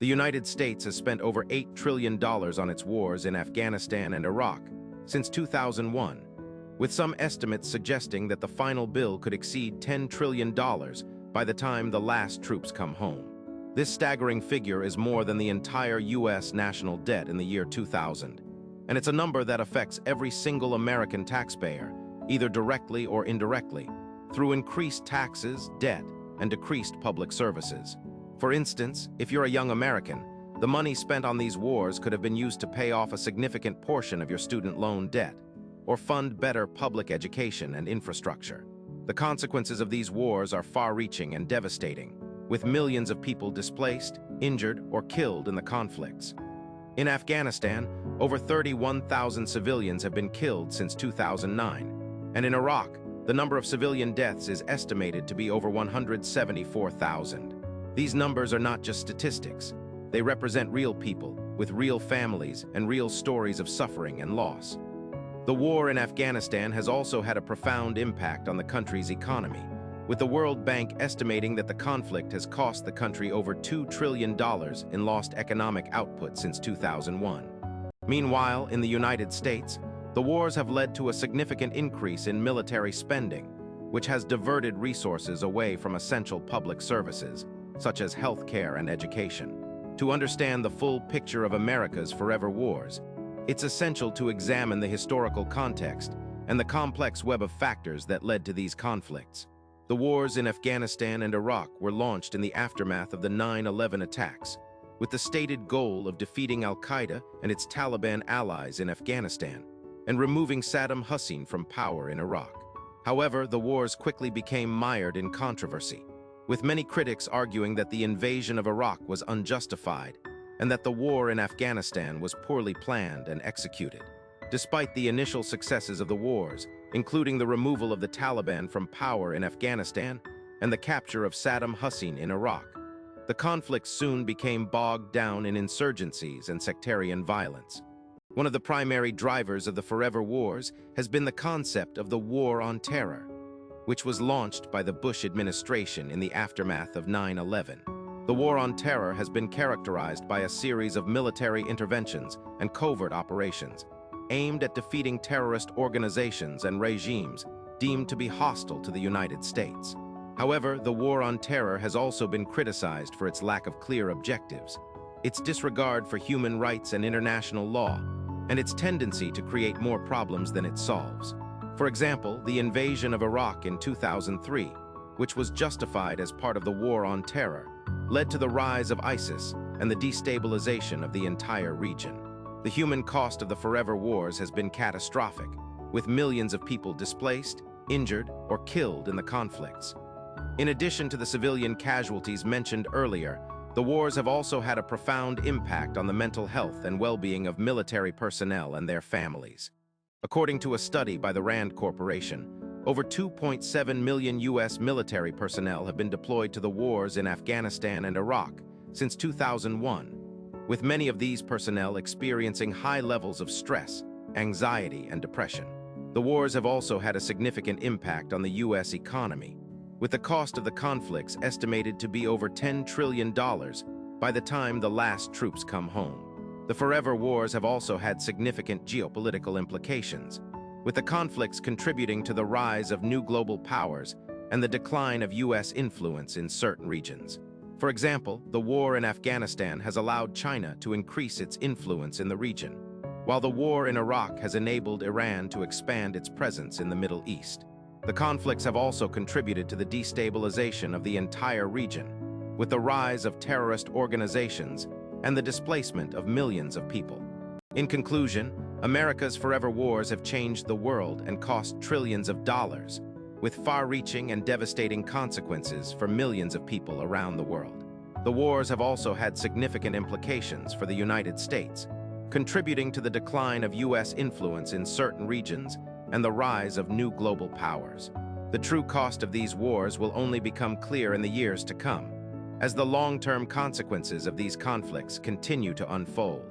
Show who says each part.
Speaker 1: The United States has spent over $8 trillion on its wars in Afghanistan and Iraq since 2001, with some estimates suggesting that the final bill could exceed $10 trillion by the time the last troops come home. This staggering figure is more than the entire U.S. national debt in the year 2000, and it's a number that affects every single American taxpayer, either directly or indirectly, through increased taxes, debt, and decreased public services. For instance, if you're a young American, the money spent on these wars could have been used to pay off a significant portion of your student loan debt, or fund better public education and infrastructure. The consequences of these wars are far-reaching and devastating, with millions of people displaced, injured, or killed in the conflicts. In Afghanistan, over 31,000 civilians have been killed since 2009, and in Iraq, the number of civilian deaths is estimated to be over 174,000. These numbers are not just statistics. They represent real people, with real families and real stories of suffering and loss. The war in Afghanistan has also had a profound impact on the country's economy, with the World Bank estimating that the conflict has cost the country over $2 trillion in lost economic output since 2001. Meanwhile, in the United States, the wars have led to a significant increase in military spending, which has diverted resources away from essential public services, such as health care and education. To understand the full picture of America's forever wars, it's essential to examine the historical context and the complex web of factors that led to these conflicts. The wars in Afghanistan and Iraq were launched in the aftermath of the 9/11 attacks, with the stated goal of defeating al-Qaeda and its Taliban allies in Afghanistan and removing Saddam Hussein from power in Iraq. However, the wars quickly became mired in controversy, with many critics arguing that the invasion of Iraq was unjustified and that the war in Afghanistan was poorly planned and executed. Despite the initial successes of the wars, including the removal of the Taliban from power in Afghanistan and the capture of Saddam Hussein in Iraq, the conflict soon became bogged down in insurgencies and sectarian violence. One of the primary drivers of the forever wars has been the concept of the War on Terror, which was launched by the Bush administration in the aftermath of 9/11. The War on Terror has been characterized by a series of military interventions and covert operations aimed at defeating terrorist organizations and regimes deemed to be hostile to the United States. However, the War on Terror has also been criticized for its lack of clear objectives, its disregard for human rights and international law, and its tendency to create more problems than it solves. For example, the invasion of Iraq in 2003, which was justified as part of the War on Terror, led to the rise of ISIS and the destabilization of the entire region. The human cost of the forever wars has been catastrophic, with millions of people displaced, injured, or killed in the conflicts. In addition to the civilian casualties mentioned earlier, the wars have also had a profound impact on the mental health and well-being of military personnel and their families. According to a study by the RAND Corporation, over 2.7 million U.S. military personnel have been deployed to the wars in Afghanistan and Iraq since 2001, with many of these personnel experiencing high levels of stress, anxiety, and depression. The wars have also had a significant impact on the U.S. economy, with the cost of the conflicts estimated to be over $10 trillion by the time the last troops come home. The forever wars have also had significant geopolitical implications, with the conflicts contributing to the rise of new global powers and the decline of U.S. influence in certain regions. For example, the war in Afghanistan has allowed China to increase its influence in the region, while the war in Iraq has enabled Iran to expand its presence in the Middle East. The conflicts have also contributed to the destabilization of the entire region, with the rise of terrorist organizations and the displacement of millions of people. In conclusion, America's forever wars have changed the world and cost trillions of dollars, with far-reaching and devastating consequences for millions of people around the world. The wars have also had significant implications for the United States, contributing to the decline of U.S. influence in certain regions and the rise of new global powers. The true cost of these wars will only become clear in the years to come, as the long-term consequences of these conflicts continue to unfold.